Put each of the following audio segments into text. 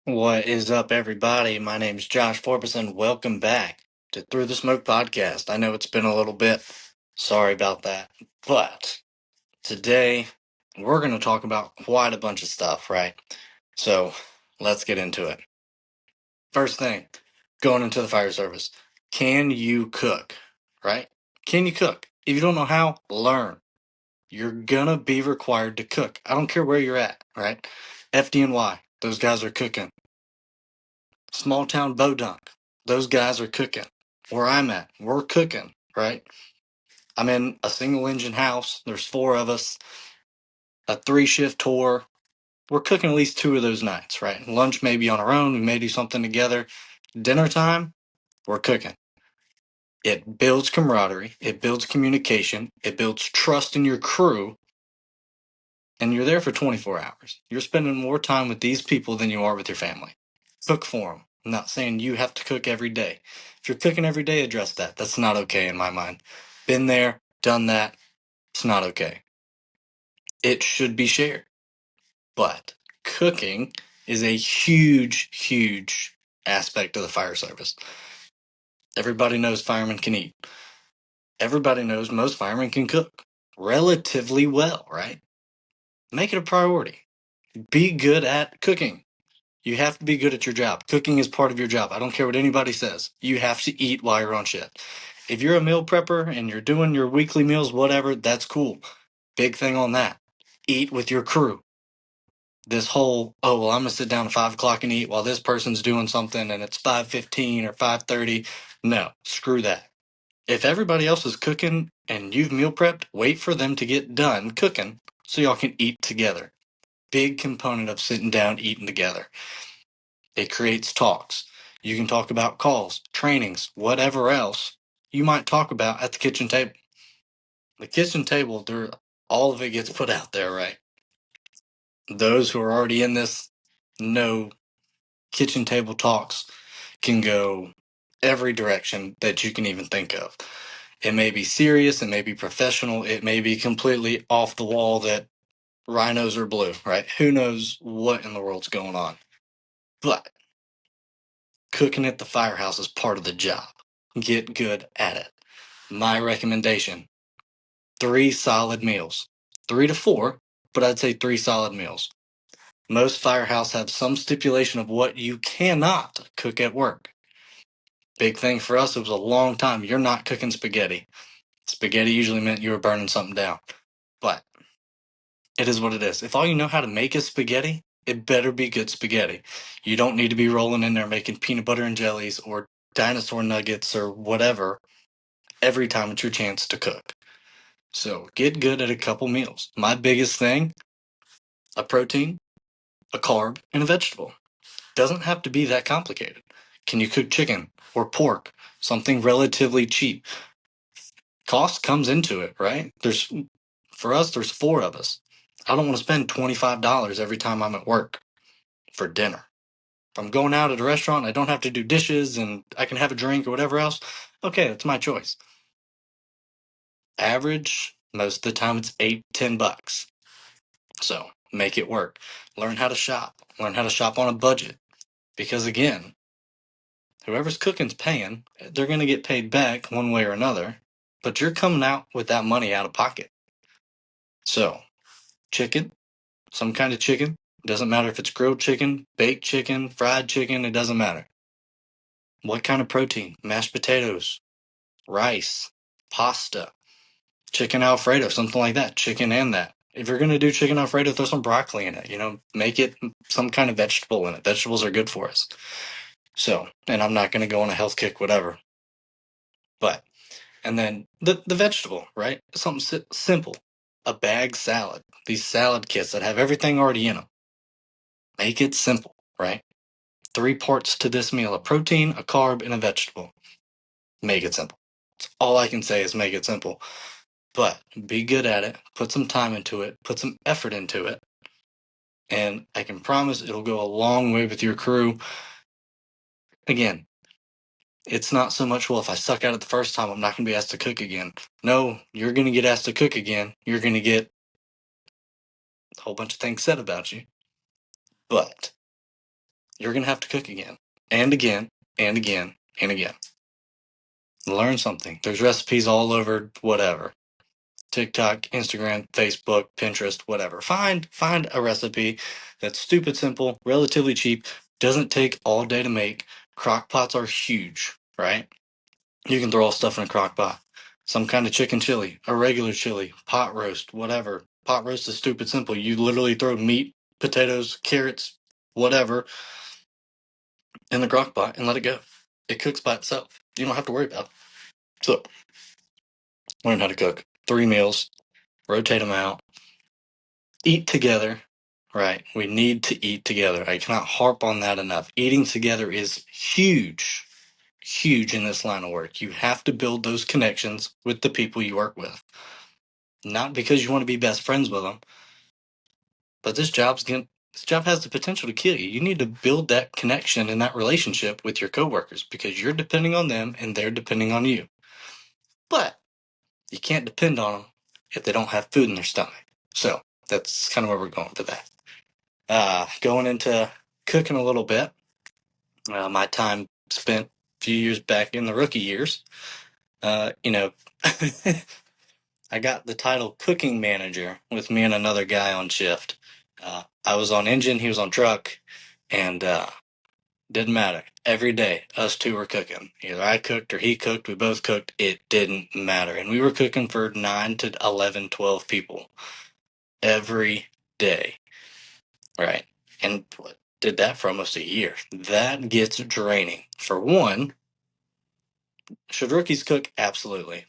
What is up, everybody? My name's Josh Forbes, and welcome back to Through the Smoke podcast. I know it's been a little bit. Sorry about that. But today, we're going to talk about quite a bunch of stuff, right? So, let's get into it. First thing, going into the fire service. Can you cook, right? Can you cook? If you don't know how, learn. You're going to be required to cook. I don't care where you're at, right? FDNY, those guys are cooking. Small town Bodunk, those guys are cooking. Where I'm at, we're cooking, right? I'm in a single engine house. There's four of us, a 3-shift tour. We're cooking at least 2 of those nights, right? Lunch maybe on our own. We may do something together. Dinner time, we're cooking. It builds camaraderie. It builds communication. It builds trust in your crew. And you're there for 24 hours. You're spending more time with these people than you are with your family. Cook for them. I'm not saying you have to cook every day. If you're cooking every day, address that. That's not okay in my mind. Been there, done that. It's not okay. It should be shared. But cooking is a huge, huge aspect of the fire service. Everybody knows firemen can eat. Everybody knows most firemen can cook relatively well, right? Make it a priority. Be good at cooking. You have to be good at your job. Cooking is part of your job. I don't care what anybody says. You have to eat while you're on shift. If you're a meal prepper and you're doing your weekly meals, whatever, that's cool. Big thing on that. Eat with your crew. This whole, oh, well, I'm going to sit down at 5 o'clock and eat while this person's doing something and it's 5:15 or 5:30. No, screw that. If everybody else is cooking and you've meal prepped, wait for them to get done cooking so y'all can eat together. Big component of sitting down, eating together. It creates talks. You can talk about calls, trainings, whatever else you might talk about at the kitchen table. The kitchen table, all of it gets put out there, right? Those who are already in this know kitchen table talks can go every direction that you can even think of. It may be serious, it may be professional, it may be completely off the wall that rhinos are blue, right? Who knows what in the world's going on? But cooking at the firehouse is part of the job. Get good at it. My recommendation, 3 solid meals. 3 to 4, but I'd say 3 solid meals. Most firehouse have some stipulation of what you cannot cook at work. Big thing for us, it was a long time. You're not cooking spaghetti. Spaghetti usually meant you were burning something down. But it is what it is. If all you know how to make is spaghetti, it better be good spaghetti. You don't need to be rolling in there making peanut butter and jellies or dinosaur nuggets or whatever every time it's your chance to cook. So get good at a couple meals. My biggest thing, a protein, a carb, and a vegetable. Doesn't have to be that complicated. Can you cook chicken or pork? Something relatively cheap. Cost comes into it, right? For us, there's 4 of us. I don't want to spend $25 every time I'm at work for dinner. If I'm going out at a restaurant, I don't have to do dishes and I can have a drink or whatever else. Okay, that's my choice. Average, most of the time it's $8-10. So make it work. Learn how to shop. Learn how to shop on a budget. Because again, whoever's cooking's paying, they're going to get paid back one way or another. But you're coming out with that money out of pocket. So, chicken, some kind of chicken. Doesn't matter if it's grilled chicken, baked chicken, fried chicken, it doesn't matter. What kind of protein? Mashed potatoes, rice, pasta, chicken Alfredo, something like that. Chicken and that. If you're going to do chicken Alfredo, throw some broccoli in it. Make it some kind of vegetable in it. Vegetables are good for us. So, and I'm not going to go on a health kick, whatever. But, and then the vegetable, right? Something simple. A bag salad. These salad kits that have everything already in them. Make it simple, right? 3 parts to this meal, a protein, a carb, and a vegetable. Make it simple. That's all I can say is make it simple. But be good at it, put some time into it, put some effort into it, and I can promise it'll go a long way with your crew. Again, it's not so much, well, if I suck at it the first time, I'm not going to be asked to cook again. No, you're going to get asked to cook again. You're going to get a whole bunch of things said about you. But you're going to have to cook again and again and again and again. Learn something. There's recipes all over whatever. TikTok, Instagram, Facebook, Pinterest, whatever. Find a recipe that's stupid simple, relatively cheap, doesn't take all day to make. Crock pots are huge, right? You can throw all stuff in a crock pot. Some kind of chicken chili, a regular chili, pot roast, whatever. Pot roast is stupid simple. You literally throw meat, potatoes, carrots, whatever in the crock pot and let it go. It cooks by itself. You don't have to worry about it. So, learn how to cook. 3 meals, rotate them out, eat together, right? We need to eat together. I cannot harp on that enough. Eating together is huge, huge in this line of work. You have to build those connections with the people you work with. Not because you want to be best friends with them, but this job has the potential to kill you. You need to build that connection and that relationship with your coworkers because you're depending on them and they're depending on you. But you can't depend on them if they don't have food in their stomach. So that's kind of where we're going for that. Going into cooking a little bit, my time spent a few years back in the rookie years, you know, I got the title cooking manager with me and another guy on shift. I was on engine, he was on truck, and didn't matter. Every day, us two were cooking. Either I cooked or he cooked. We both cooked. It didn't matter. And we were cooking for 9 to 11, 12 people every day. Right. And did that for almost a year. That gets draining. For one, should rookies cook? Absolutely.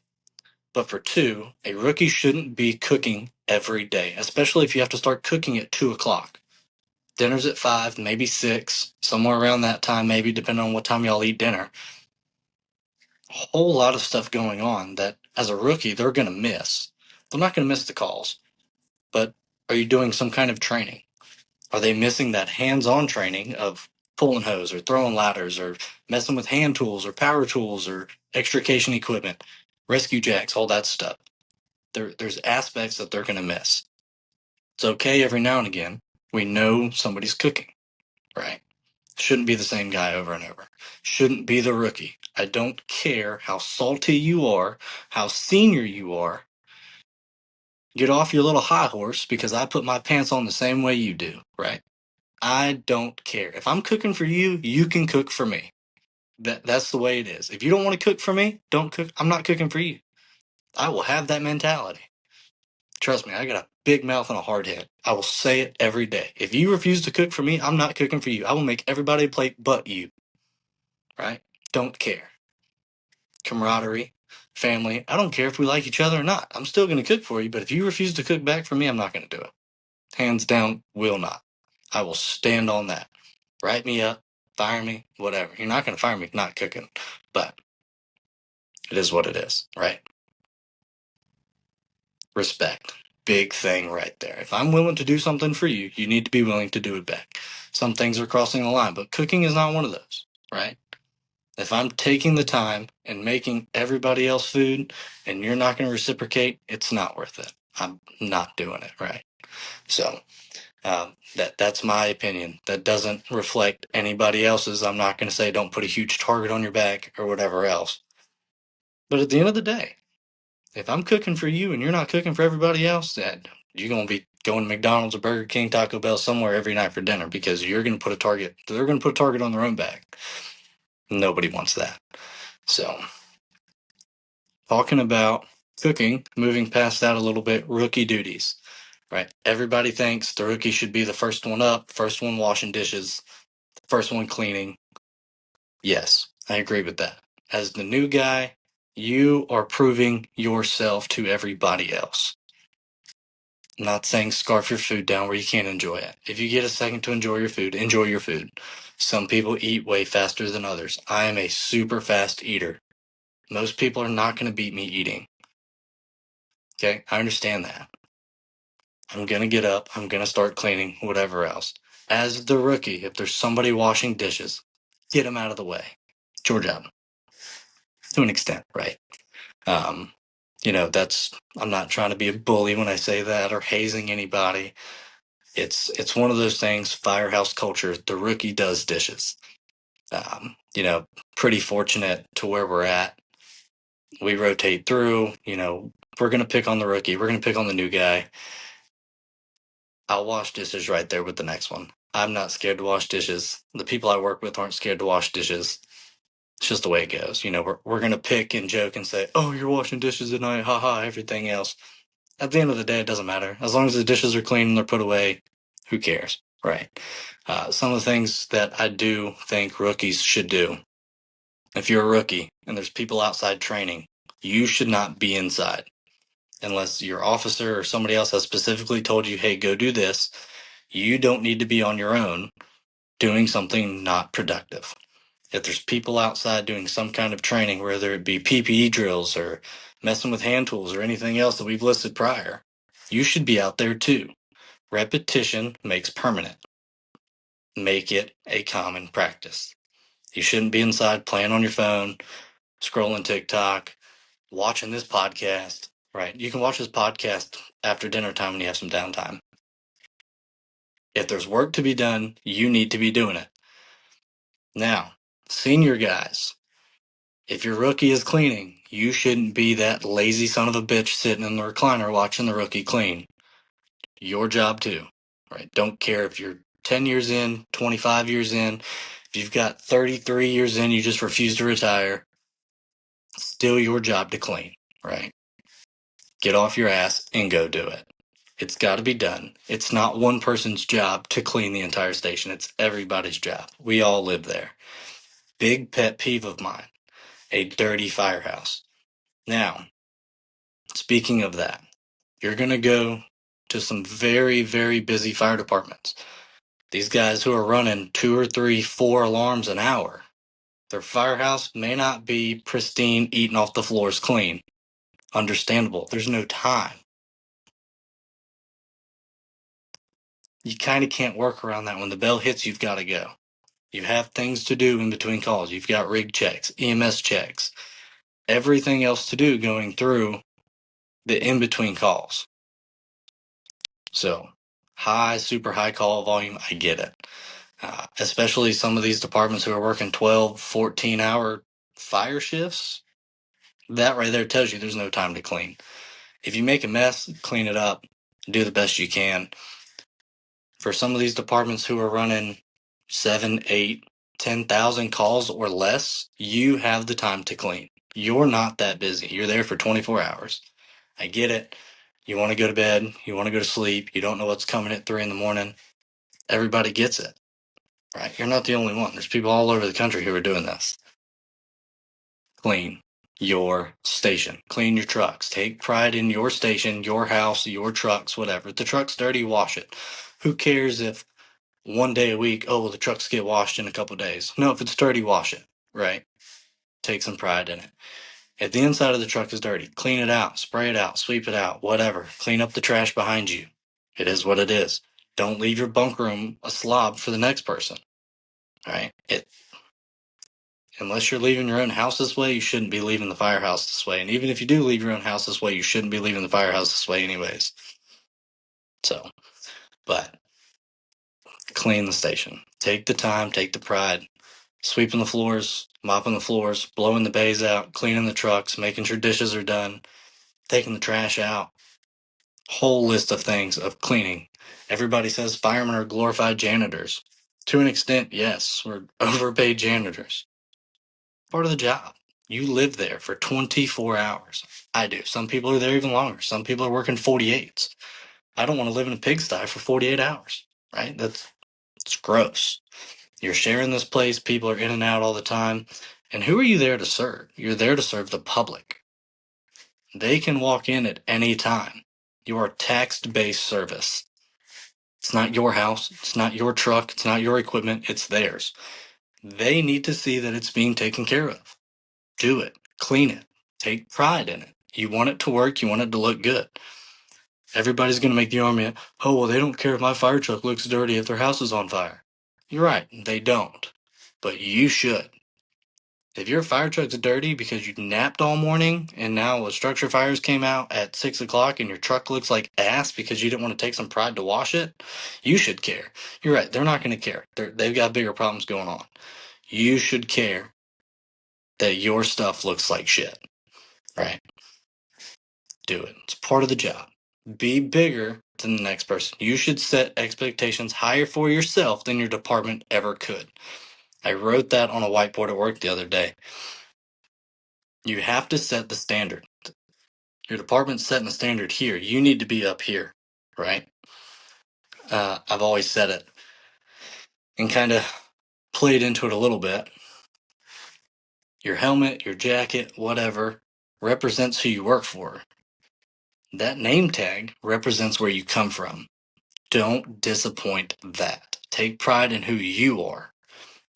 But for two, a rookie shouldn't be cooking every day, especially if you have to start cooking at 2 o'clock. Dinner's at 5, maybe 6, somewhere around that time, maybe depending on what time y'all eat dinner. A whole lot of stuff going on that as a rookie, they're going to miss. They're not going to miss the calls, but are you doing some kind of training? Are they missing that hands-on training of pulling hose or throwing ladders or messing with hand tools or power tools or extrication equipment, rescue jacks, all that stuff? There's aspects that they're going to miss. It's okay every now and again. We know somebody's cooking, right? Shouldn't be the same guy over and over. Shouldn't be the rookie. I don't care how salty you are, how senior you are. Get off your little high horse because I put my pants on the same way you do, right? I don't care. If I'm cooking for you, you can cook for me. That's the way it is. If you don't want to cook for me, don't cook. I'm not cooking for you. I will have that mentality. Trust me, I got a big mouth and a hard head. I will say it every day. If you refuse to cook for me, I'm not cooking for you. I will make everybody a plate but you. Right? Don't care. Camaraderie, family. I don't care if we like each other or not. I'm still going to cook for you, but if you refuse to cook back for me, I'm not going to do it. Hands down, will not. I will stand on that. Write me up, fire me, whatever. You're not going to fire me for not cooking, but it is what it is, right? Respect. Big thing right there. If I'm willing to do something for you, you need to be willing to do it back. Some things are crossing the line, but cooking is not one of those, right? If I'm taking the time and making everybody else food and you're not going to reciprocate, it's not worth it. I'm not doing it, right? So that's my opinion. That doesn't reflect anybody else's. I'm not going to say don't put a huge target on your back or whatever else. But at the end of the day, if I'm cooking for you and you're not cooking for everybody else, then you're going to be going to McDonald's or Burger King, Taco Bell somewhere every night for dinner because you're going to put a target. They're going to put a target on their own back. Nobody wants that. So, talking about cooking, moving past that a little bit, rookie duties, right? Everybody thinks the rookie should be the first one up, first one washing dishes, first one cleaning. Yes, I agree with that. As the new guy, you are proving yourself to everybody else. I'm not saying scarf your food down where you can't enjoy it. If you get a second to enjoy your food, enjoy your food. Some people eat way faster than others. I am a super fast eater. Most people are not going to beat me eating. Okay, I understand that. I'm going to get up. I'm going to start cleaning, whatever else. As the rookie, if there's somebody washing dishes, get them out of the way. It's your job. To an extent, right? Um, I'm not trying to be a bully when I say that or hazing anybody. It's one of those things, firehouse culture, the rookie does dishes. You know, pretty fortunate to where we're at. We rotate through, you know, we're going to pick on the rookie. We're going to pick on the new guy. I'll wash dishes right there with the next one. I'm not scared to wash dishes. The people I work with aren't scared to wash dishes. It's just the way it goes. You know, we're going to pick and joke and say, oh, you're washing dishes tonight. Ha ha, everything else. At the end of the day, it doesn't matter. As long as the dishes are clean and they're put away, who cares? Right. Some of the things that I do think rookies should do. If you're a rookie and there's people outside training, you should not be inside unless your officer or somebody else has specifically told you, hey, go do this. You don't need to be on your own doing something not productive. If there's people outside doing some kind of training, whether it be PPE drills or messing with hand tools or anything else that we've listed prior, you should be out there too. Repetition makes permanent. Make it a common practice. You shouldn't be inside playing on your phone, scrolling TikTok, watching this podcast, right? You can watch this podcast after dinner time when you have some downtime. If there's work to be done, you need to be doing it. Now, senior guys, if your rookie is cleaning, you shouldn't be that lazy son of a bitch sitting in the recliner watching the rookie clean. Your job too, right? Don't care if you're 10 years in, 25 years in, if you've got 33 years in, you just refuse to retire, still your job to clean, right? Get off your ass and go do it. It's got to be done. It's not one person's job to clean the entire station. It's everybody's job. We all live there. Big pet peeve of mine, a dirty firehouse. Now, speaking of that, you're going to go to some very, very busy fire departments. These guys who are running 2 or 3, 4 alarms an hour, their firehouse may not be pristine, eating off the floors clean. Understandable. There's no time. You kind of can't work around that. When the bell hits, you've got to go. You have things to do in between calls. You've got rig checks, EMS checks, everything else to do going through the in-between calls. So, super high call volume, I get it. Especially some of these departments who are working 12, 14-hour fire shifts. That right there tells you there's no time to clean. If you make a mess, clean it up, do the best you can. For some of these departments who are running 7, 8, 10,000 calls or less, you have the time to clean. You're not that busy. You're there for 24 hours. I get it. You want to go to bed. You want to go to sleep. You don't know what's coming at 3 in the morning. Everybody gets it, right? You're not the only one. There's people all over the country who are doing this. Clean your station. Clean your trucks. Take pride in your station, your house, your trucks, whatever. If the truck's dirty, wash it. Who cares if one day a week, oh, well, the trucks get washed in a couple days. No, if it's dirty, wash it, right? Take some pride in it. If the inside of the truck is dirty, clean it out, spray it out, sweep it out, whatever. Clean up the trash behind you. It is what it is. Don't leave your bunk room a slob for the next person, right? Unless you're leaving your own house this way, you shouldn't be leaving the firehouse this way. And even if you do leave your own house this way, you shouldn't be leaving the firehouse this way anyways. So, but clean the station. Take the time, take the pride. Sweeping the floors, mopping the floors, blowing the bays out, cleaning the trucks, making sure dishes are done, taking the trash out. Whole list of things of cleaning. Everybody says firemen are glorified janitors. To an extent, yes, we're overpaid janitors. Part of the job. You live there for 24 hours. I do. Some people are there even longer. Some people are working 48s. I don't want to live in a pigsty for 48 hours, right? It's gross. You're sharing this place. People are in and out all the time. And who are you there to serve? You're there to serve the public. They can walk in at any time. You are a tax-based service. It's not your house. It's not your truck. It's not your equipment. It's theirs. They need to see that it's being taken care of. Do it. Clean it. Take pride in it. You want it to work. You want it to look good. Everybody's going to make the argument, oh, well, they don't care if my fire truck looks dirty if their house is on fire. You're right. They don't. But you should. If your fire truck's dirty because you napped all morning and now a structure fires came out at 6 o'clock and your truck looks like ass because you didn't want to take some pride to wash it, you should care. You're right. They're not going to care. They've got bigger problems going on. You should care that your stuff looks like shit, right? Do it. It's part of the job. Be bigger than the next person. You should set expectations higher for yourself than your department ever could. I wrote that on a whiteboard at work the other day. You have to set the standard. Your department's setting the standard here. You need to be up here, right? I've always said it and kind of played into it a little bit. Your helmet, your jacket, whatever, represents who you work for. That name tag represents where you come from. Don't disappoint that. Take pride in who you are.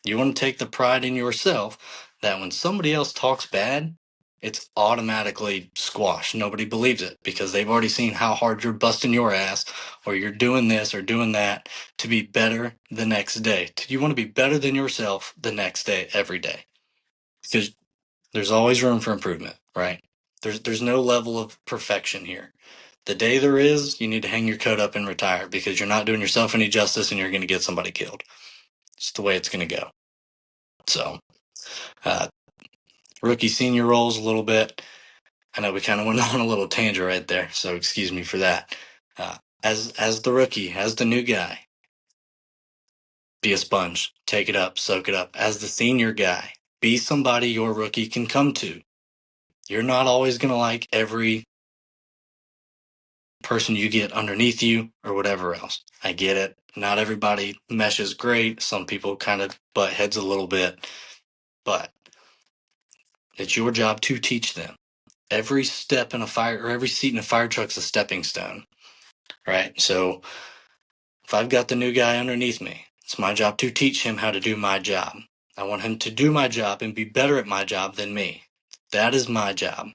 You want to take the pride in yourself that when somebody else talks bad, it's automatically squashed. Nobody believes it because they've already seen how hard you're busting your ass or you're doing this or doing that to be better the next day. You want to be better than yourself the next day, every day. Because there's always room for improvement, right? There's no level of perfection here. The day there is, you need to hang your coat up and retire because you're not doing yourself any justice and you're going to get somebody killed. It's the way it's going to go. So, rookie senior roles a little bit. I know we kind of went on a little tangent right there, so excuse me for that. As the rookie, as the new guy, be a sponge. Take it up, soak it up. As the senior guy, be somebody your rookie can come to. You're not always going to like every person you get underneath you or whatever else. I get it. Not everybody meshes great. Some people kind of butt heads a little bit, but it's your job to teach them. Every step in a fire or every seat in a fire truck's a stepping stone, right? So if I've got the new guy underneath me, it's my job to teach him how to do my job. I want him to do my job and be better at my job than me. That is my job.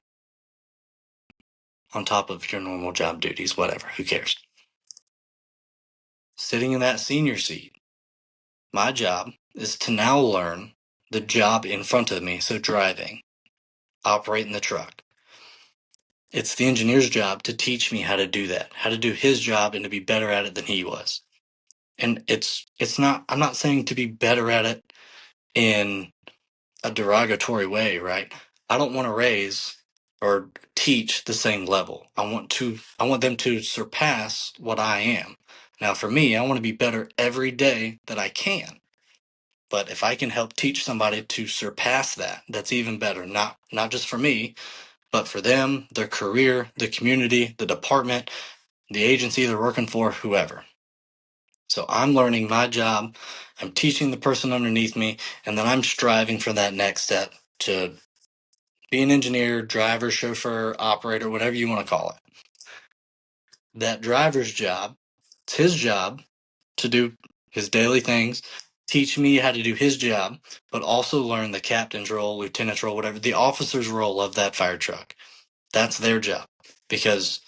On top of your normal job duties, whatever, who cares? Sitting in that senior seat, my job is to now learn the job in front of me. So driving, operating the truck. It's the engineer's job to teach me how to do that, how to do his job and to be better at it than he was. And it's not, I'm not saying to be better at it in a derogatory way, right? I don't want to raise or teach the same level. I want them to surpass what I am. Now for me, I want to be better every day that I can. But if I can help teach somebody to surpass that, that's even better. Not just for me, but for them, their career, the community, the department, the agency they're working for, whoever. So I'm learning my job, I'm teaching the person underneath me, and then I'm striving for that next step to be an engineer, driver, chauffeur, operator, whatever you want to call it. That driver's job, it's his job to do his daily things, teach me how to do his job, but also learn the captain's role, lieutenant's role, whatever, the officer's role of that fire truck. That's their job. Because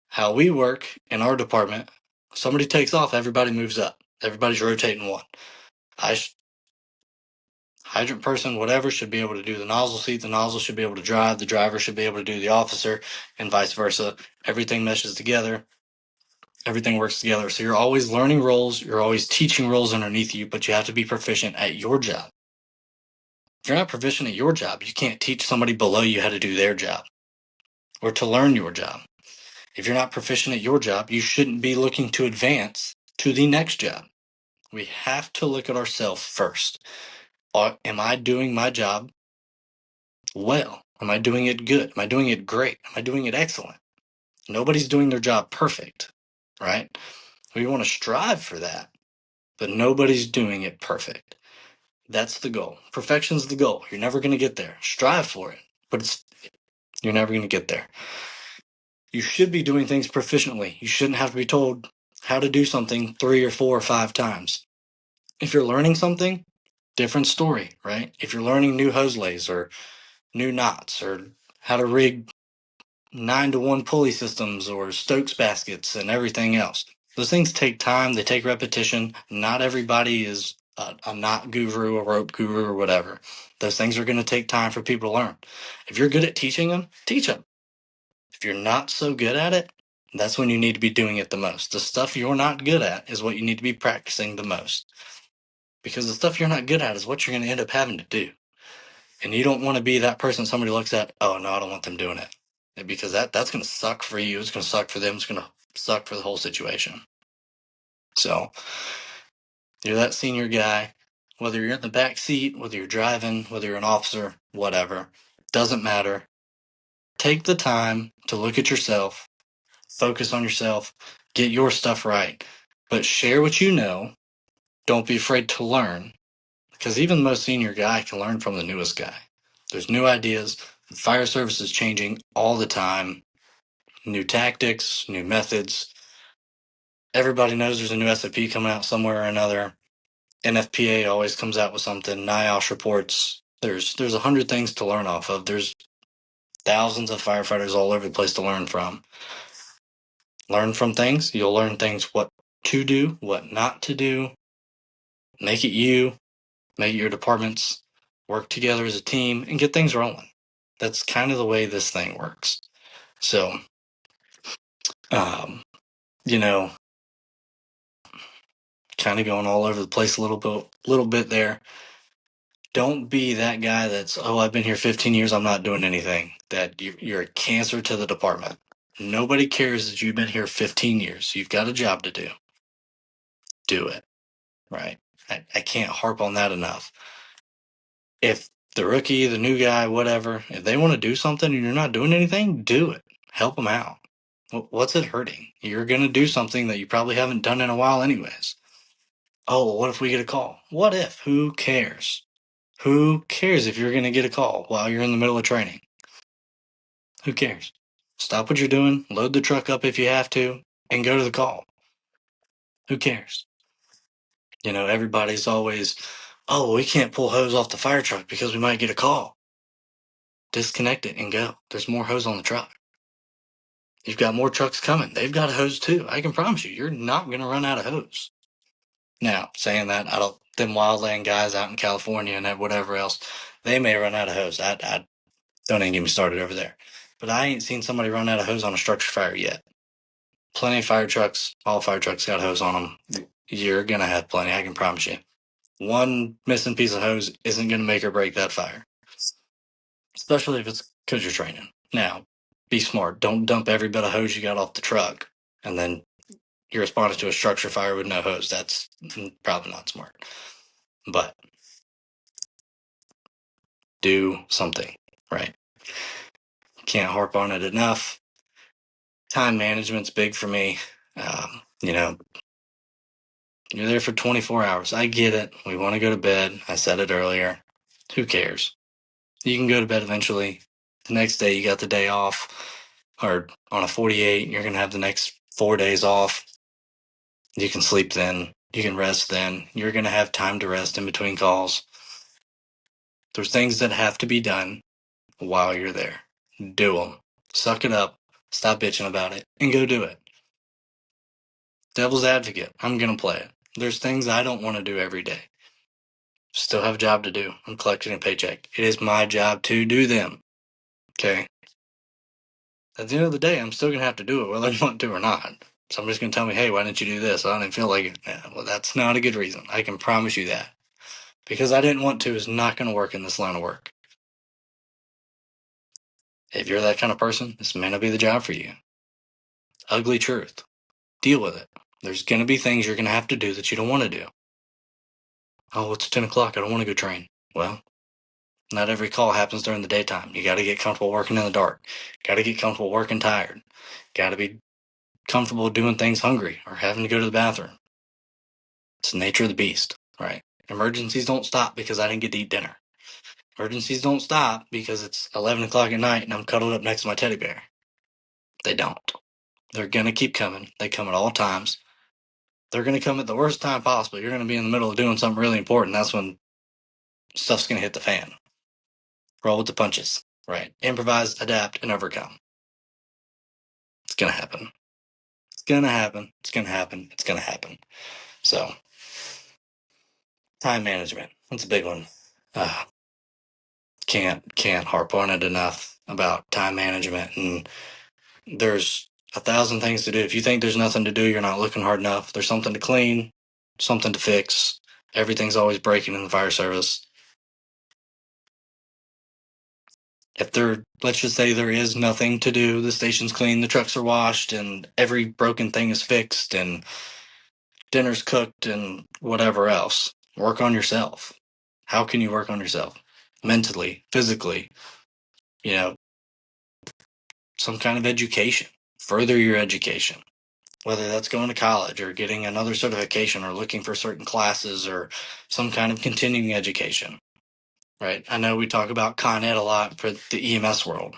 how we work in our department, somebody takes off, everybody moves up. Everybody's rotating one. Hydrant person, whatever, should be able to do the nozzle seat. The nozzle should be able to drive. The driver should be able to do the officer, and vice versa. Everything meshes together. Everything works together. So you're always learning roles. You're always teaching roles underneath you, but you have to be proficient at your job. If you're not proficient at your job, you can't teach somebody below you how to do their job or to learn your job. If you're not proficient at your job, you shouldn't be looking to advance to the next job. We have to look at ourselves first. Am I doing my job well? Am I doing it good? Am I doing it great? Am I doing it excellent? Nobody's doing their job perfect, right? We want to strive for that, but nobody's doing it perfect. That's the goal. Perfection's the goal. You're never going to get there. Strive for it, but you're never going to get there. You should be doing things proficiently. You shouldn't have to be told how to do something 3 or 4 or 5 times. If you're learning something, different story, right? If you're learning new hose lays or new knots or how to rig 9-to-1 pulley systems or Stokes baskets and everything else. Those things take time, they take repetition. Not everybody is a knot guru, a rope guru, or whatever. Those things are going to take time for people to learn. If you're good at teaching them, teach them. If you're not so good at it, that's when you need to be doing it the most. The stuff you're not good at is what you need to be practicing the most. Because the stuff you're not good at is what you're going to end up having to do. And you don't want to be that person somebody looks at, oh, no, I don't want them doing it. Because that's going to suck for you. It's going to suck for them. It's going to suck for the whole situation. So you're that senior guy, whether you're in the back seat, whether you're driving, whether you're an officer, whatever, doesn't matter. Take the time to look at yourself, focus on yourself, get your stuff right, but share what you know. Don't be afraid to learn, because even the most senior guy can learn from the newest guy. There's new ideas. The fire service is changing all the time. New tactics, new methods. Everybody knows there's a new SOP coming out somewhere or another. NFPA always comes out with something. NIOSH reports. There's 100 things to learn off of. There's thousands of firefighters all over the place to learn from. Learn from things. You'll learn things what to do, what not to do. Make it you. Make it your departments. Work together as a team and get things rolling. That's kind of the way this thing works. So, you know, kind of going all over the place a little bit there. Don't be that guy that's, oh, I've been here 15 years, I'm not doing anything. That you're a cancer to the department. Nobody cares that you've been here 15 years. You've got a job to do. Do it, right? I can't harp on that enough. If the rookie, the new guy, whatever, if they want to do something and you're not doing anything, do it. Help them out. What's it hurting? You're going to do something that you probably haven't done in a while anyways. Oh, what if we get a call? What if? Who cares? Who cares if you're going to get a call while you're in the middle of training? Who cares? Stop what you're doing, load the truck up if you have to, and go to the call. Who cares? You know, everybody's always, oh, we can't pull hose off the fire truck because we might get a call. Disconnect it and go. There's more hose on the truck. You've got more trucks coming. They've got a hose too. I can promise you, you're not going to run out of hose. Now, saying that, them wildland guys out in California and whatever else, they may run out of hose. I don't even get me started over there. But I ain't seen somebody run out of hose on a structure fire yet. Plenty of fire trucks. All fire trucks got hose on them. You're going to have plenty, I can promise you. One missing piece of hose isn't going to make or break that fire. Especially if it's because you're training. Now, be smart. Don't dump every bit of hose you got off the truck and then you're responding to a structure fire with no hose. That's probably not smart. But do something, right? Can't harp on it enough. Time management's big for me. You know, you're there for 24 hours. I get it. We want to go to bed. I said it earlier. Who cares? You can go to bed eventually. The next day, you got the day off. Or on a 48, you're going to have the next 4 days off. You can sleep then. You can rest then. You're going to have time to rest in between calls. There's things that have to be done while you're there. Do them. Suck it up. Stop bitching about it and go do it. Devil's advocate. I'm going to play it. There's things I don't want to do every day. Still have a job to do. I'm collecting a paycheck. It is my job to do them. Okay? At the end of the day, I'm still going to have to do it whether I want to or not. Somebody's going to tell me, hey, why didn't you do this? I didn't feel like it. Yeah, well, that's not a good reason. I can promise you that. Because I didn't want to is not going to work in this line of work. If you're that kind of person, this may not be the job for you. Ugly truth. Deal with it. There's going to be things you're going to have to do that you don't want to do. Oh, it's 10 o'clock. I don't want to go train. Well, not every call happens during the daytime. You got to get comfortable working in the dark. Got to get comfortable working tired. Got to be comfortable doing things hungry or having to go to the bathroom. It's the nature of the beast, right? Emergencies don't stop because I didn't get to eat dinner. Emergencies don't stop because it's 11 o'clock at night and I'm cuddled up next to my teddy bear. They don't. They're going to keep coming. They come at all times. They're going to come at the worst time possible. You're going to be in the middle of doing something really important. That's when stuff's going to hit the fan. Roll with the punches, right? Improvise, adapt, and overcome. It's going to happen. It's going to happen. It's going to happen. It's going to happen. So, Time management. That's a big one. Uh, can't harp on it enough about time management. And there's 1,000 things to do. If you think there's nothing to do, you're not looking hard enough. There's something to clean, something to fix. Everything's always breaking in the fire service. If let's just say there is nothing to do, the station's clean, the trucks are washed, and every broken thing is fixed, and dinner's cooked, and whatever else. Work on yourself. How can you work on yourself? Mentally, physically, you know, some kind of education. Further your education, whether that's going to college or getting another certification or looking for certain classes or some kind of continuing education, right? I know we talk about Con Ed a lot for the EMS world.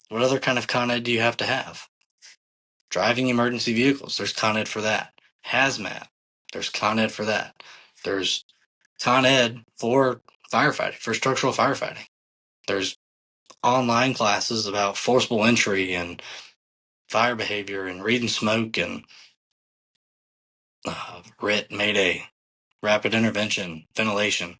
What other kind of Con Ed do you have to have? Driving emergency vehicles, there's Con Ed for that. Hazmat, there's Con Ed for that. There's Con Ed for firefighting, for structural firefighting. There's online classes about forcible entry and fire behavior and reading smoke and RIT, Mayday, rapid intervention, ventilation.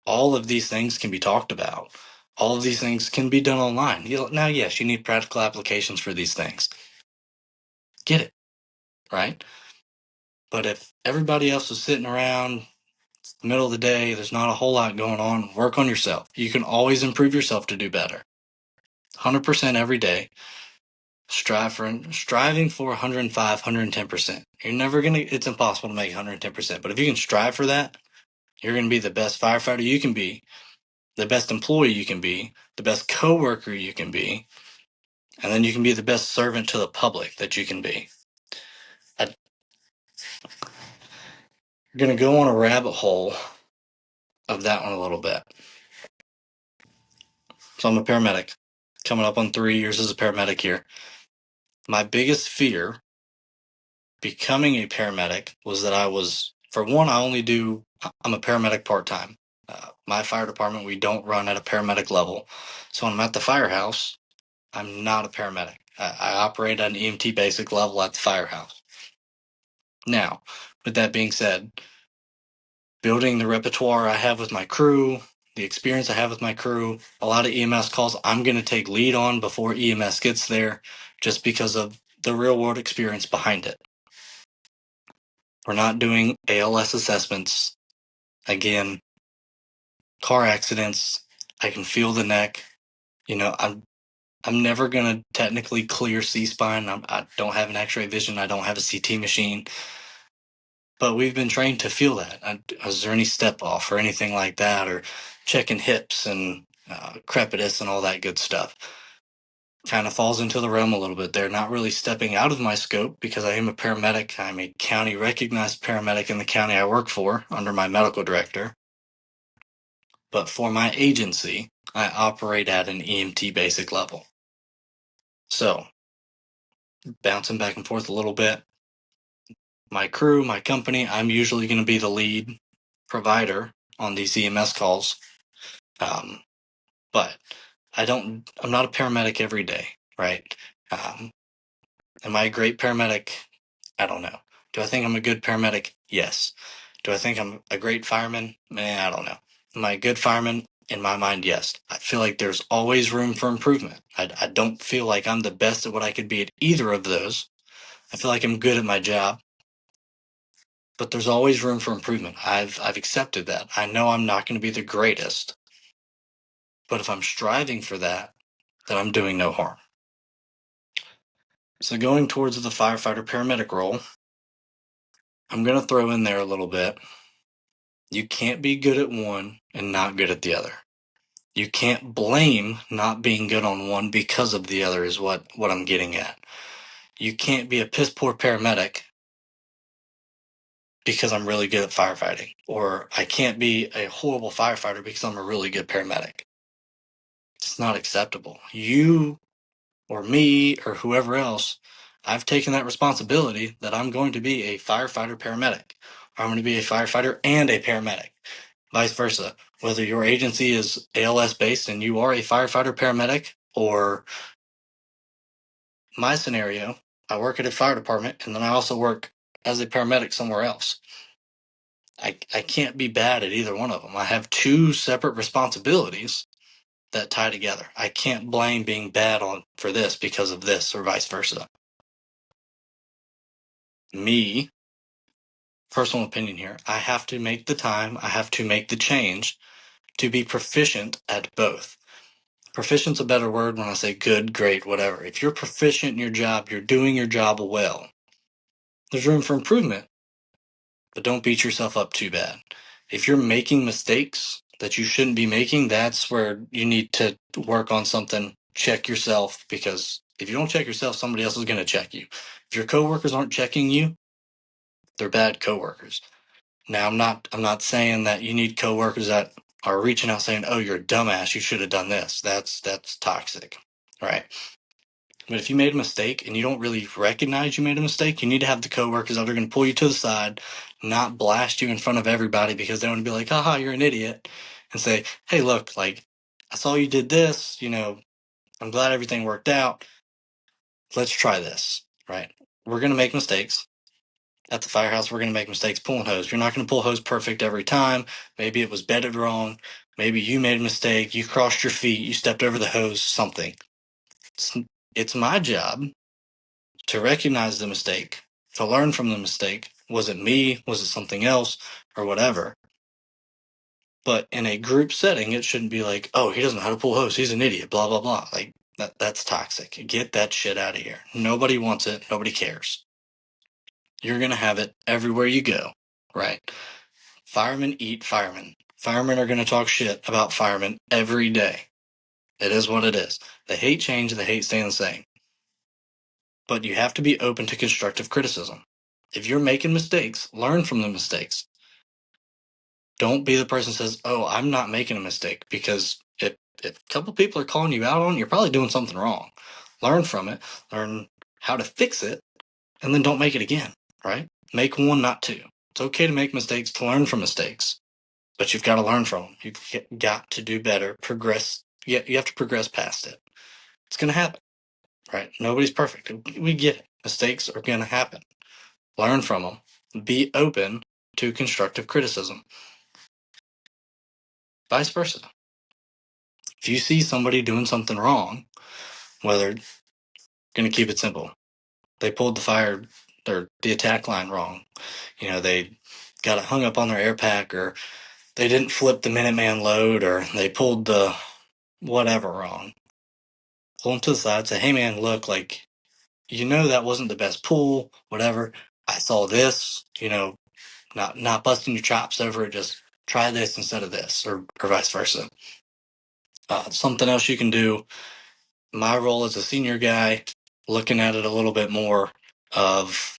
All of these things can be talked about. All of these things can be done online. Now, yes, you need practical applications for these things. Get it, right? But if everybody else is sitting around the middle of the day, there's not a whole lot going on, work on yourself. You can always improve yourself to do better. 100% every day. Striving for 105, 110%. You're never going to, it's impossible to make 110%. But if you can strive for that, you're going to be the best firefighter you can be, the best employee you can be, the best coworker you can be, and then you can be the best servant to the public that you can be. I'm going to go on a rabbit hole of that one a little bit. So I'm a paramedic, coming up on 3 years as a paramedic here. My biggest fear becoming a paramedic was that for one, I'm a paramedic part-time. My fire department, we don't run at a paramedic level. So when I'm at the firehouse, I'm not a paramedic. I operate at an EMT basic level at the firehouse. Now, with that being said, building the repertoire I have with my crew, the experience I have with my crew, a lot of EMS calls I'm going to take lead on before EMS gets there just because of the real world experience behind it. We're not doing ALS assessments. Again, car accidents, I can feel the neck. I'm never going to technically clear C-spine. I don't have an x-ray vision. I don't have a CT machine. But we've been trained to feel that. Is there any step off or anything like that, or checking hips and crepitus and all that good stuff? Kind of falls into the realm a little bit. They're not really stepping out of my scope because I am a paramedic. I'm a county recognized paramedic in the county I work for under my medical director. But for my agency, I operate at an EMT basic level. So, bouncing back and forth a little bit, my crew, my company, I'm usually going to be the lead provider on these EMS calls. But I'm not a paramedic every day, right? Um, am I a great paramedic? I don't know. Do I think I'm a good paramedic? Yes. Do I think I'm a great fireman? I don't know. Am I a good fireman? In my mind, yes. I feel like there's always room for improvement. I don't feel like I'm the best at what I could be at either of those. I feel like I'm good at my job, but there's always room for improvement. I've accepted that. I know I'm not going to be the greatest, but if I'm striving for that, then I'm doing no harm. So going towards the firefighter paramedic role, I'm going to throw in there a little bit. You can't be good at one and not good at the other. You can't blame not being good on one because of the other is what I'm getting at. You can't be a piss poor paramedic because I'm really good at firefighting. Or I can't be a horrible firefighter because I'm a really good paramedic. It's not acceptable. You or me or whoever else, I've taken that responsibility that I'm going to be a firefighter paramedic. Or I'm going to be a firefighter and a paramedic. Vice versa. Whether your agency is ALS based and you are a firefighter paramedic, or my scenario, I work at a fire department and then I also work as a paramedic somewhere else. I can't be bad at either one of them. I have two separate responsibilities that tie together. I can't blame being bad on for this because of this or vice versa. Me, personal opinion here, I have to make the time, I have to make the change to be proficient at both. Proficient's a better word when I say good, great, whatever. If you're proficient in your job, you're doing your job well. There's room for improvement, but don't beat yourself up too bad. If you're making mistakes that you shouldn't be making, that's where you need to work on something. Check yourself, because if you don't check yourself, somebody else is going to check you. If your coworkers aren't checking you, they're bad coworkers. Now, I'm not saying that you need coworkers that are reaching out saying, "Oh, you're a dumbass. You should have done this." That's toxic, right? But if you made a mistake and you don't really recognize you made a mistake, you need to have the coworkers that are going to pull you to the side, not blast you in front of everybody because they want to be like, haha, you're an idiot, and say, hey, look, like, I saw you did this, I'm glad everything worked out. Let's try this, right? We're going to make mistakes. At the firehouse, we're going to make mistakes pulling hose. You're not going to pull hose perfect every time. Maybe it was bedded wrong. Maybe you made a mistake. You crossed your feet. You stepped over the hose, something. It's my job to recognize the mistake, to learn from the mistake. Was it me? Was it something else? Or whatever. But in a group setting, it shouldn't be like, oh, he doesn't know how to pull hose. He's an idiot, blah, blah, blah. Like, that's toxic. Get that shit out of here. Nobody wants it. Nobody cares. You're going to have it everywhere you go, right? Firemen eat firemen. Firemen are going to talk shit about firemen every day. It is what it is. They hate change. They hate staying the same. But you have to be open to constructive criticism. If you're making mistakes, learn from the mistakes. Don't be the person who says, oh, I'm not making a mistake, because if a couple people are calling you out on it, you're probably doing something wrong. Learn from it, learn how to fix it, and then don't make it again, right? Make one, not two. It's okay to make mistakes, to learn from mistakes, but you've got to learn from them. You've got to do better, progress. You have to progress past it. It's going to happen, right? Nobody's perfect. We get it. Mistakes are going to happen. Learn from them. Be open to constructive criticism. Vice versa. If you see somebody doing something wrong, whether, going to keep it simple, they pulled the fire or the attack line wrong, they got it hung up on their air pack, or they didn't flip the Minuteman load, or they pulled the whatever wrong, pull them to the side, say, hey man, look, like, that wasn't the best pull, whatever. I saw this, not busting your chops over it, just try this instead of this, or vice versa. Something else you can do, my role as a senior guy, looking at it a little bit more of,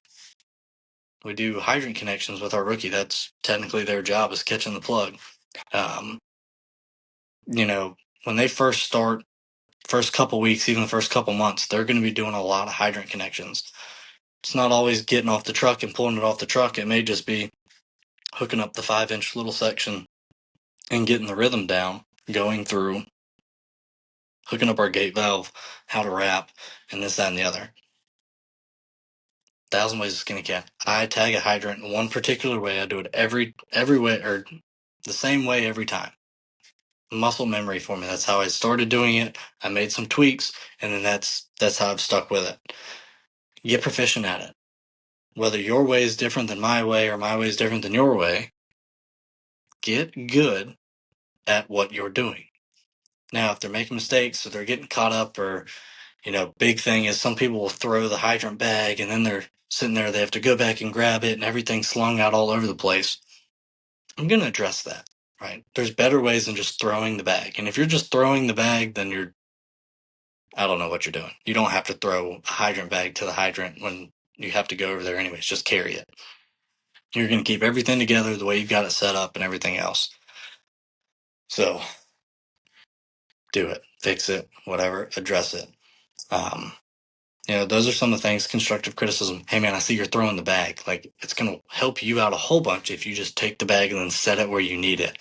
we do hydrant connections with our rookie. That's technically their job, is catching the plug. When they first start, first couple weeks, even the first couple months, they're going to be doing a lot of hydrant connections. It's not always getting off the truck and pulling it off the truck. It may just be hooking up the 5-inch little section and getting the rhythm down, going through, hooking up our gate valve, how to wrap, and this, that, and the other. 1,000 ways to skin a cat. I tag a hydrant in one particular way. I do it every way, or the same way every time. Muscle memory for me. That's how I started doing it. I made some tweaks, and then that's how I've stuck with it. Get proficient at it. Whether your way is different than my way, or my way is different than your way, get good at what you're doing. Now, if they're making mistakes, or they're getting caught up, or, big thing is some people will throw the hydrant bag, and then they're sitting there, they have to go back and grab it, and everything's slung out all over the place. I'm going to address that, right? There's better ways than just throwing the bag. And if you're just throwing the bag, then I don't know what you're doing. You don't have to throw a hydrant bag to the hydrant when you have to go over there anyways. Just carry it. You're going to keep everything together the way you've got it set up and everything else. So do it, fix it, whatever, address it. Those are some of the things. Constructive criticism. Hey man, I see you're throwing the bag. Like, it's going to help you out a whole bunch if you just take the bag and then set it where you need it.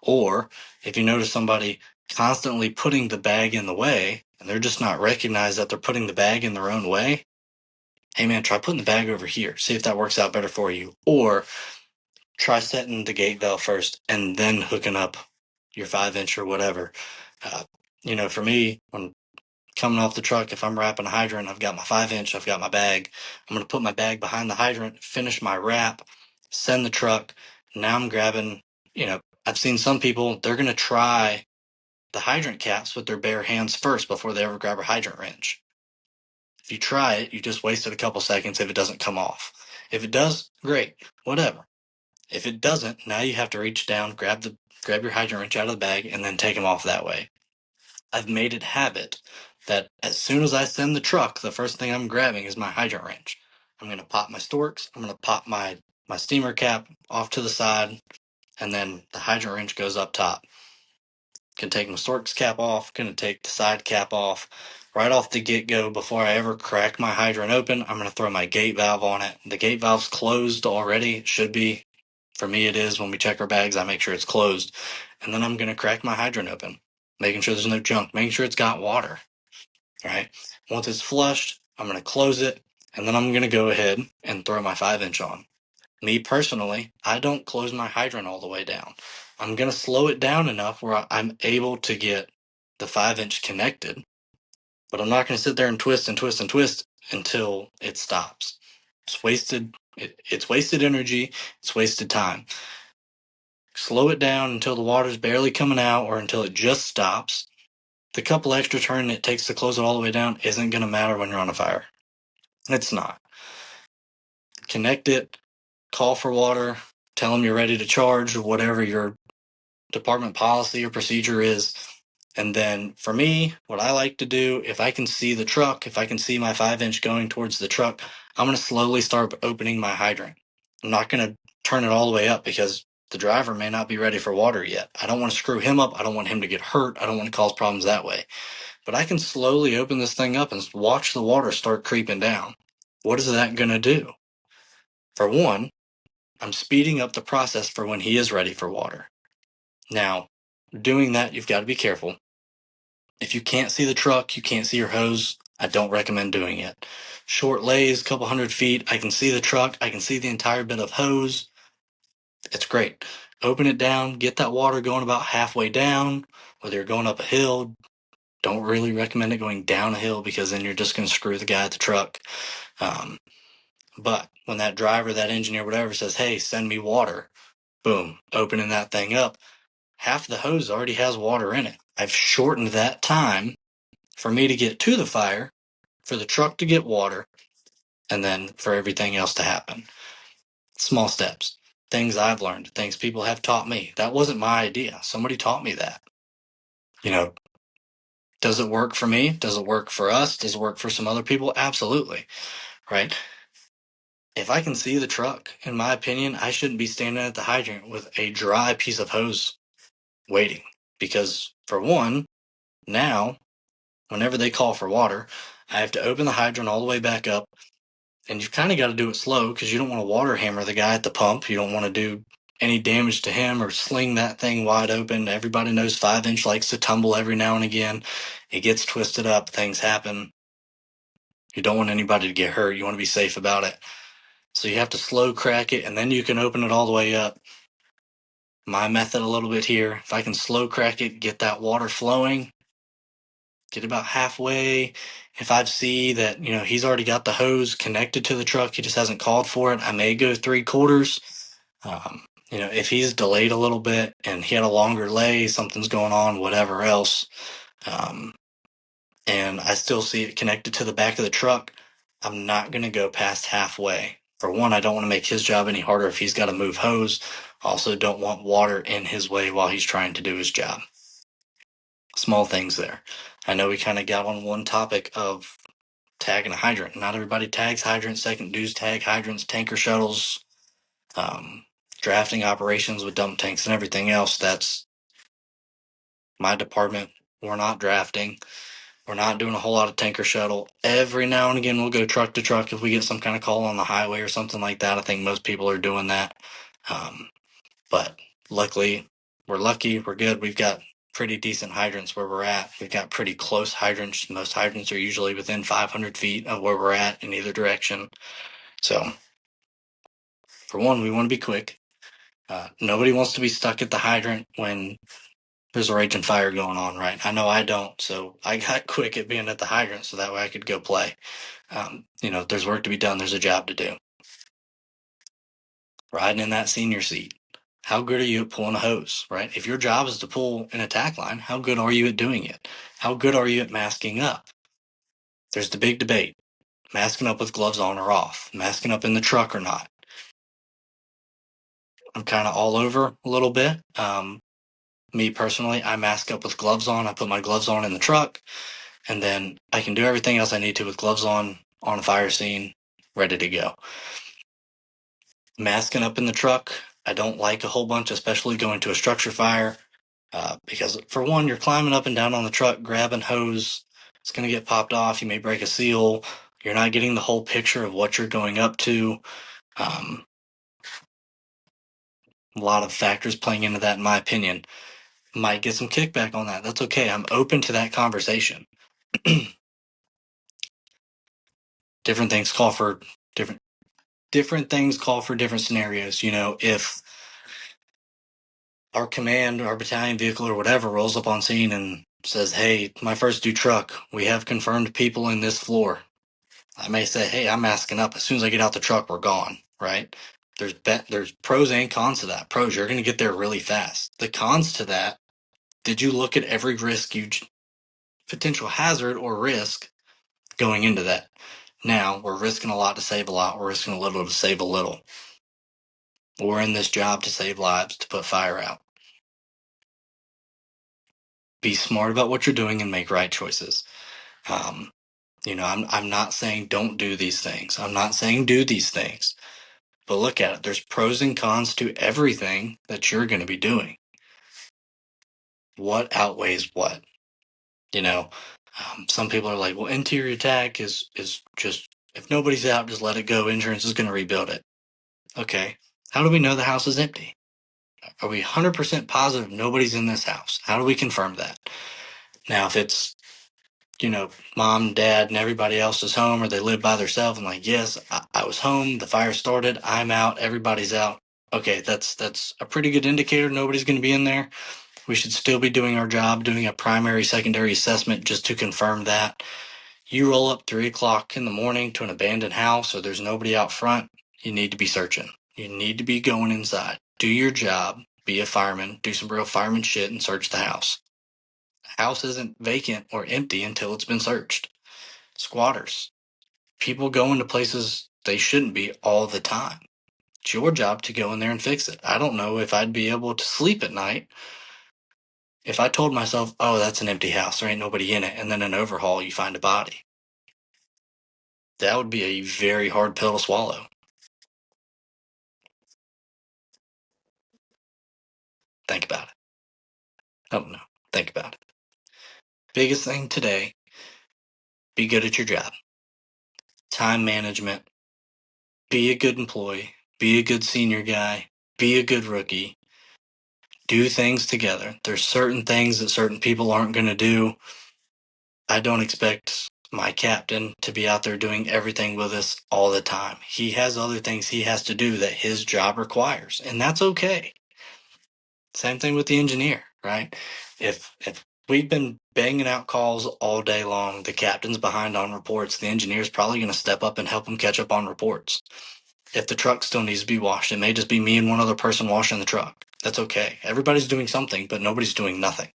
Or if you notice somebody constantly putting the bag in the way, and they're just not recognize that they're putting the bag in their own way, hey man, try putting the bag over here. See if that works out better for you. Or try setting the gate valve first and then hooking up your 5-inch or whatever. Uh, for me, when coming off the truck, if I'm wrapping a hydrant, I've got my 5-inch, I've got my bag. I'm going to put my bag behind the hydrant, finish my wrap, send the truck. Now I'm grabbing, I've seen some people, they're going to try the hydrant caps with their bare hands first before they ever grab a hydrant wrench. If you try it, you just wasted a couple seconds if it doesn't come off. If it does, great, whatever. If it doesn't, now you have to reach down, grab your hydrant wrench out of the bag, and then take them off that way. I've made it habit that as soon as I send the truck, the first thing I'm grabbing is my hydrant wrench. I'm going to pop my Storks. I'm going to pop my steamer cap off to the side, and then the hydrant wrench goes up top. Can take my Storks cap off. Going to take the side cap off. Right off the get-go, before I ever crack my hydrant open, I'm going to throw my gate valve on it. The gate valve's closed already. It should be. For me, it is. When we check our bags, I make sure it's closed. And then I'm going to crack my hydrant open, making sure there's no junk, making sure it's got water. Right? Once it's flushed, I'm going to close it, and then I'm going to go ahead and throw my 5-inch on. Me personally, I don't close my hydrant all the way down. I'm going to slow it down enough where I'm able to get the 5-inch connected, but I'm not going to sit there and twist and twist and twist until it stops. It's wasted. It's wasted energy. It's wasted time. Slow it down until the water's barely coming out or until it just stops. The couple extra turns it takes to close it all the way down isn't going to matter when you're on a fire. It's not. Connect it, call for water, tell them you're ready to charge, whatever your department policy or procedure is. And then for me, what I like to do, if I can see the truck, if I can see my 5-inch going towards the truck, I'm going to slowly start opening my hydrant. I'm not going to turn it all the way up because the driver may not be ready for water yet. I don't want to screw him up. I don't want him to get hurt. I don't want to cause problems that way. But I can slowly open this thing up and watch the water start creeping down. What is that going to do? For one, I'm speeding up the process for when he is ready for water. Now, doing that, you've got to be careful. If you can't see the truck, you can't see your hose, I don't recommend doing it. Short lays, couple 100 feet, I can see the truck, I can see the entire bit of hose. It's great. Open it down, get that water going about halfway down. Whether you're going up a hill, don't really recommend it going down a hill because then you're just going to screw the guy at the truck. But when that driver, that engineer, whatever says, hey, send me water, boom, opening that thing up, half the hose already has water in it. I've shortened that time for me to get to the fire, for the truck to get water, and then for everything else to happen. Small steps, things I've learned, things people have taught me. That wasn't my idea. Somebody taught me that. Does it work for me? Does it work for us? Does it work for some other people? Absolutely. Right? If I can see the truck, in my opinion, I shouldn't be standing at the hydrant with a dry piece of hose waiting. Because, for one, now, whenever they call for water, I have to open the hydrant all the way back up. And you've kind of got to do it slow because you don't want to water hammer the guy at the pump. You don't want to do any damage to him or sling that thing wide open. Everybody knows 5-inch likes to tumble every now and again. It gets twisted up. Things happen. You don't want anybody to get hurt. You want to be safe about it. So you have to slow crack it, and then you can open it all the way up. My method a little bit here. If I can slow crack it, get that water flowing, get about halfway. If I see that, he's already got the hose connected to the truck, he just hasn't called for it, I may go 3/4. If he's delayed a little bit and he had a longer lay, something's going on, whatever else, and I still see it connected to the back of the truck, I'm not going to go past halfway. For one, I don't want to make his job any harder if he's got to move hose. Also, don't want water in his way while he's trying to do his job. Small things there. I know we kind of got on one topic of tagging a hydrant. Not everybody tags hydrants. Second dudes tag hydrants, tanker shuttles, drafting operations with dump tanks and everything else. That's my department. We're not drafting. We're not doing a whole lot of tanker shuttle. Every now and again, we'll go truck to truck if we get some kind of call on the highway or something like that. I think most people are doing that. But luckily, we're lucky. We're good. We've got pretty decent hydrants where we're at. We've got pretty close hydrants. Most hydrants are usually within 500 feet of where we're at in either direction. So, for one, we want to be quick. Nobody wants to be stuck at the hydrant when there's a raging fire going on, right? I know I don't, so I got quick at being at the hydrant so that way I could go play. If there's work to be done, there's a job to do. Riding in that senior seat, how good are you at pulling a hose, right? If your job is to pull an attack line, how good are you at doing it? How good are you at masking up? There's the big debate. Masking up with gloves on or off, masking up in the truck or not. I'm kind of all over a little bit. Me personally, I mask up with gloves on. I put my gloves on in the truck, and then I can do everything else I need to with gloves on a fire scene, ready to go. Masking up in the truck, I don't like a whole bunch, especially going to a structure fire, because for one, you're climbing up and down on the truck, grabbing hose. It's going to get popped off. You may break a seal. You're not getting the whole picture of what you're going up to. A lot of factors playing into that, in my opinion. Might get some kickback on that. That's okay. I'm open to that conversation. different things call for different things call for different scenarios. If our command, our battalion vehicle or whatever rolls up on scene and says, "Hey, my first due truck, we have confirmed people in this floor." I may say, "Hey, I'm masking up. As soon as I get out the truck, we're gone." Right? There's pros and cons to that. Pros, you're going to get there really fast. The cons to that, did you look at every potential hazard or risk going into that? Now we're risking a lot to save a lot. We're risking a little to save a little. We're in this job to save lives, to put fire out. Be smart about what you're doing and make right choices. I'm not saying don't do these things. I'm not saying do these things. But look at it. There's pros and cons to everything that you're going to be doing. What outweighs what? Some people are like, well, interior attack is just, if nobody's out, just let it go. Insurance is going to rebuild it. Okay. How do we know the house is empty? Are we 100% positive nobody's in this house? How do we confirm that? Now, if it's, mom, dad, and everybody else is home or they live by themselves and like, yes, I was home, the fire started, I'm out, everybody's out. Okay, that's a pretty good indicator nobody's going to be in there. We should still be doing our job, doing a primary, secondary assessment just to confirm that. You roll up 3 o'clock in the morning to an abandoned house or there's nobody out front, you need to be searching. You need to be going inside. Do your job, be a fireman, do some real fireman shit and search the house. The house isn't vacant or empty until it's been searched. Squatters. People go into places they shouldn't be all the time. It's your job to go in there and fix it. I don't know if I'd be able to sleep at night if I told myself, oh, that's an empty house, there ain't nobody in it, and then an overhaul, you find a body. That would be a very hard pill to swallow. Think about it. Oh, no. Think about it. Biggest thing today, be good at your job. Time management. Be a good employee. Be a good senior guy. Be a good rookie. Do things together. There's certain things that certain people aren't going to do. I don't expect my captain to be out there doing everything with us all the time. He has other things he has to do that his job requires, and that's okay. Same thing with the engineer, right? If we've been banging out calls all day long, the captain's behind on reports, the engineer's probably going to step up and help him catch up on reports. If the truck still needs to be washed, it may just be me and one other person washing the truck. That's okay. Everybody's doing something, but nobody's doing nothing,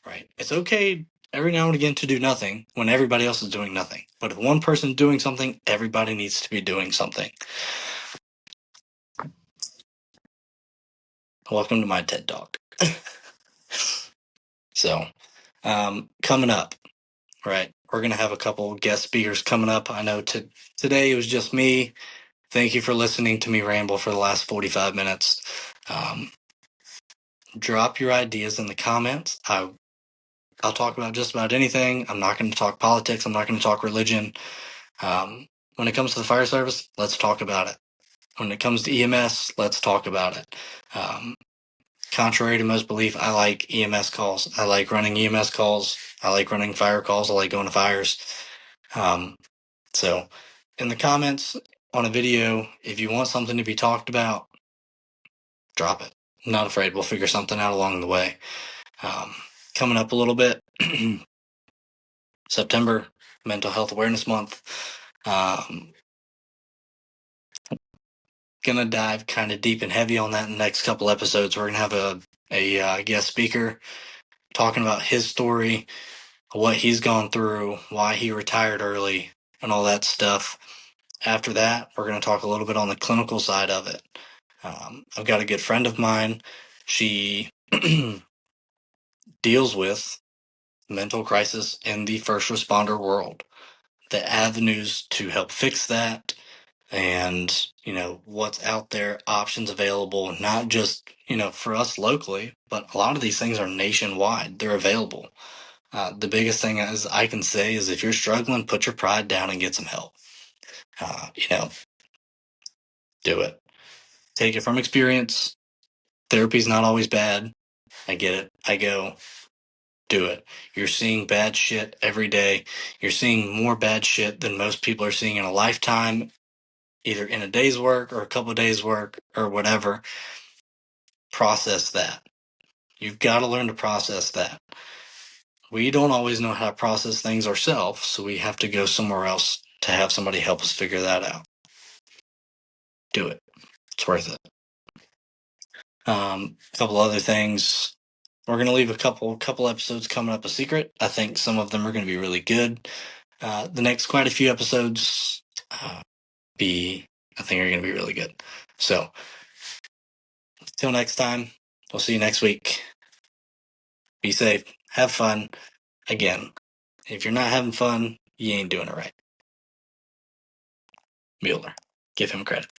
right? It's okay every now and again to do nothing when everybody else is doing nothing. But if one person's doing something, everybody needs to be doing something. Welcome to my TED Talk. So, coming up, right? We're going to have a couple guest speakers coming up. I know today it was just me. Thank you for listening to me ramble for the last 45 minutes. Drop your ideas in the comments. I'll talk about just about anything. I'm not going to talk politics. I'm not going to talk religion. When it comes to the fire service, let's talk about it. When it comes to EMS, let's talk about it. Contrary to most belief, I like EMS calls. I like running EMS calls. I like running fire calls. I like going to fires. So in the comments on a video, if you want something to be talked about, drop it. I'm not afraid. We'll figure something out along the way. Coming up a little bit, September, Mental Health Awareness Month. Gonna dive kind of deep and heavy on that in the next couple episodes. We're gonna have a guest speaker talking about his story, what he's gone through, why he retired early, and all that stuff. After that, we're going to talk a little bit on the clinical side of it. I've got a good friend of mine. She deals with mental crisis in the first responder world, the avenues to help fix that, and what's out there, options available, not just for us locally, but a lot of these things are nationwide. They're available. The biggest thing is I can say is if you're struggling, put your pride down and get some help. Do it. Take it from experience. Therapy's not always bad. I get it. I go, do it. You're seeing bad shit every day. You're seeing more bad shit than most people are seeing in a lifetime, either in a day's work or a couple of days' work or whatever. Process that. You've got to learn to process that. We don't always know how to process things ourselves, so we have to go somewhere else to have somebody help us figure that out. Do it. It's worth it. A couple other things. We're going to leave a couple episodes coming up a secret. I think some of them are going to be really good. The next quite a few episodes I think are going to be really good. So, till next time, we'll see you next week. Be safe. Have fun. Again, if you're not having fun, you ain't doing it right. Mueller. Give him credit.